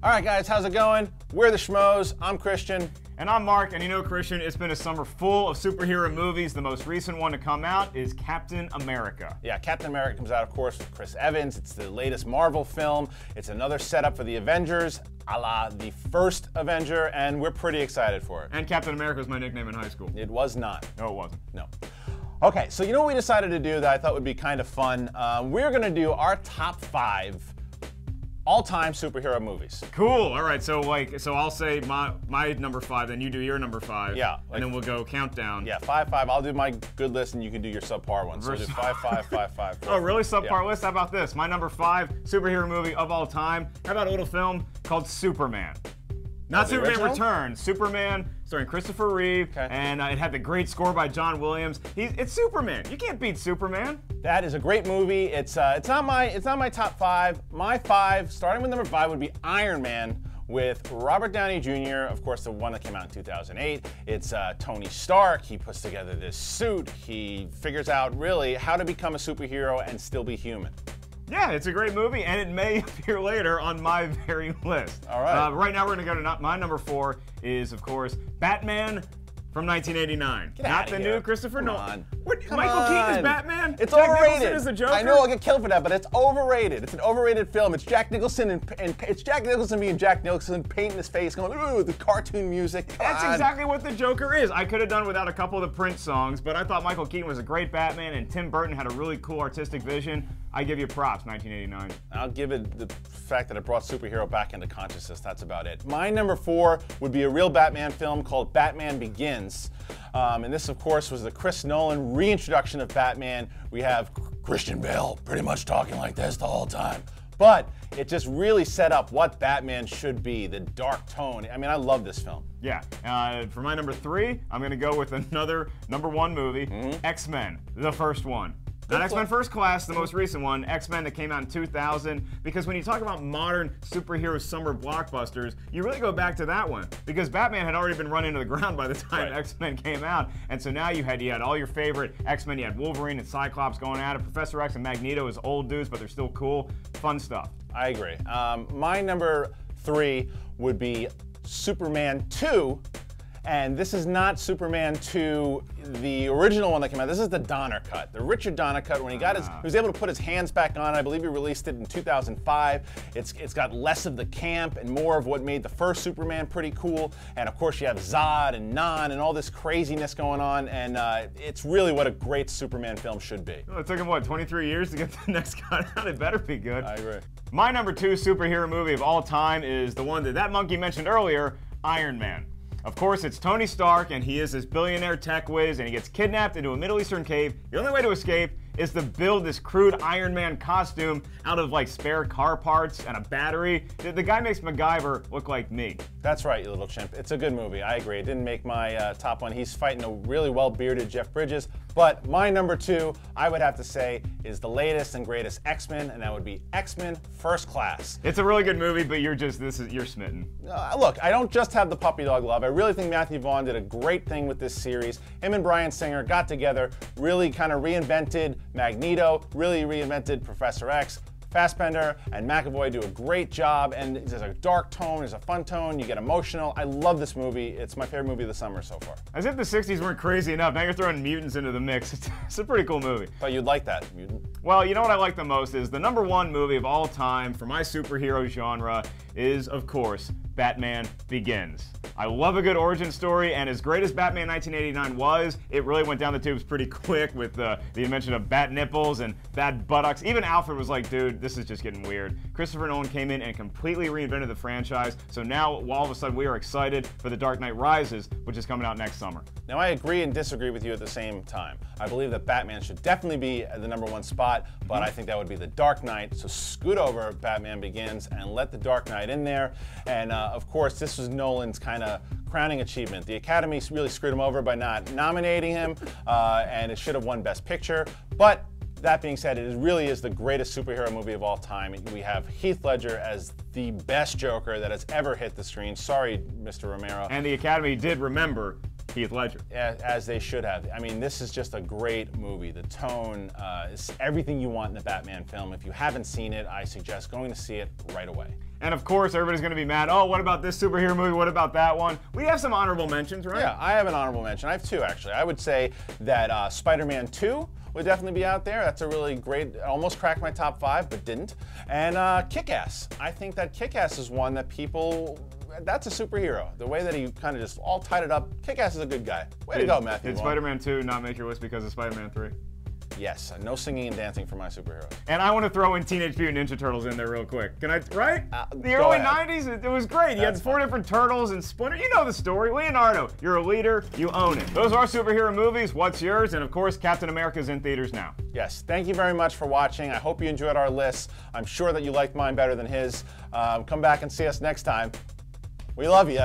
All right, guys, how's it going? We're the Schmoes. I'm Kristian. And I'm Mark, and you know, Kristian, it's been a summer full of superhero movies. The most recent one to come out is Captain America. Yeah, Captain America comes out, of course, with Chris Evans. It's the latest Marvel film. It's another setup for the Avengers, a la the first Avenger, and we're pretty excited for it. And Captain America was my nickname in high school. It was not. No, it wasn't. No. Okay, so you know what we decided to do that I thought would be kind of fun? We're going to do our top 5 all-time superhero movies. Cool. All right. So I'll say my number 5, then you do your number 5. Yeah. And then we'll go countdown. Yeah, 5, 5. I'll do my good list, and you can do your subpar one. So we'll do 5, 5, 5, 5. Oh, really? Subpar list? How about this? My number 5 superhero movie of all time. How about a little film called Superman? Not Superman original? Returns. Superman, starring Christopher Reeve, and it had the great score by John Williams. It's Superman. You can't beat Superman. That is a great movie. It's not my top 5. My 5, starting with number 5, would be Iron Man with Robert Downey Jr., of course, the one that came out in 2008. It's Tony Stark. He puts together this suit. He figures out really how to become a superhero and still be human. Yeah, it's a great movie, and it may appear later on my very list. All right. Right now, we're going to go to my number 4 is, of course, Batman from 1989. Not the new Christopher Nolan. Michael Keaton is Batman? It's Jack overrated. Nicholson is the Joker? I know I'll get killed for that, but it's overrated. It's an overrated film. It's Jack Nicholson and it's Jack Nicholson being Jack Nicholson, painting his face, going, ooh, the cartoon music. That's exactly what the Joker is. I could have done without a couple of the Prince songs, but I thought Michael Keaton was a great Batman, and Tim Burton had a really cool artistic vision. I give you props, 1989. I'll give it the fact that it brought superhero back into consciousness. That's about it. My number 4 would be a real Batman film called Batman Begins. And this, of course, was the Chris Nolan reintroduction of Batman. We have Christian Bale pretty much talking like this the whole time. But it just really set up what Batman should be, the dark tone. I mean, I love this film. Yeah. For my number 3, I'm going to go with another number 1 movie, X-Men, the first one. Not X-Men First Class, the most recent one, X-Men that came out in 2000, because when you talk about modern superhero summer blockbusters, you really go back to that one, because Batman had already been run into the ground by the time X-Men came out, and so now you had all your favorite X-Men. You had Wolverine and Cyclops going at it, Professor X and Magneto as old dudes, but they're still cool, fun stuff. I agree. My number 3 would be Superman 2. And this is not Superman 2, the original one that came out. This is the Donner cut, the Richard Donner cut. When he was able to put his hands back on. I believe he released it in 2005. It's got less of the camp and more of what made the first Superman pretty cool. And of course, you have Zod and Non and all this craziness going on. And it's really what a great Superman film should be. Well, it took him, what, 23 years to get the next cut out? It better be good. I agree. My number 2 superhero movie of all time is the one that monkey mentioned earlier, Iron Man. Of course, it's Tony Stark, and he is this billionaire tech whiz, and he gets kidnapped into a Middle Eastern cave. The only way to escape is to build this crude Iron Man costume out of like spare car parts and a battery. The guy makes MacGyver look like me. That's right, you little chimp. It's a good movie. I agree. It didn't make my top one. He's fighting a really well-bearded Jeff Bridges. But my number 2, I would have to say, is the latest and greatest X-Men, and that would be X-Men First Class. It's a really good movie, but you're smitten. Look, I don't just have the puppy dog love. I really think Matthew Vaughn did a great thing with this series. Him and Bryan Singer got together, really kind of reinvented Magneto, really reinvented Professor X. Fassbender and McAvoy do a great job, and there's a dark tone, there's a fun tone, you get emotional. I love this movie. It's my favorite movie of the summer so far. As if the 60s weren't crazy enough, now you're throwing mutants into the mix. It's a pretty cool movie. But you'd like that, mutant. Well, you know what I like the most is the number 1 movie of all time for my superhero genre is, of course, Batman Begins. I love a good origin story, and as great as Batman 1989 was, it really went down the tubes pretty quick with the invention of bat nipples and bat buttocks. Even Alfred was like, dude, this is just getting weird. Christopher Nolan came in and completely reinvented the franchise, so now all of a sudden we are excited for The Dark Knight Rises, which is coming out next summer. Now, I agree and disagree with you at the same time. I believe that Batman should definitely be at the number 1 spot, but I think that would be The Dark Knight, so scoot over Batman Begins and let The Dark Knight in there. And of course, this was Nolan's kind of crowning achievement. The Academy really screwed him over by not nominating him, and it should have won Best Picture. But that being said, it really is the greatest superhero movie of all time. We have Heath Ledger as the best Joker that has ever hit the screen. Sorry, Mr. Romero. And the Academy did remember Heath Ledger. As they should have. I mean, this is just a great movie. The tone is everything you want in a Batman film. If you haven't seen it, I suggest going to see it right away. And of course, everybody's going to be mad. Oh, what about this superhero movie? What about that one? We have some honorable mentions, right? Yeah, I have an honorable mention. I have two, actually. I would say that Spider-Man 2 would definitely be out there. That's a really great, almost cracked my top 5, but didn't. And Kick-Ass. I think that Kick-Ass is one that people, that's a superhero. The way that he kind of just all tied it up. Kick-Ass is a good guy. Way to go, Matthew. Did Spider-Man 2 not make your list because of Spider-Man 3? Yes, no singing and dancing for my superheroes. And I want to throw in Teenage Mutant Ninja Turtles in there real quick. Can I, right? The early 90s, it was great. You had 4 different turtles and Splinter. You know the story. Leonardo, you're a leader. You own it. Those are our superhero movies. What's yours? And of course, Captain America's in theaters now. Yes, thank you very much for watching. I hope you enjoyed our lists. I'm sure that you liked mine better than his. Come back and see us next time. We love you.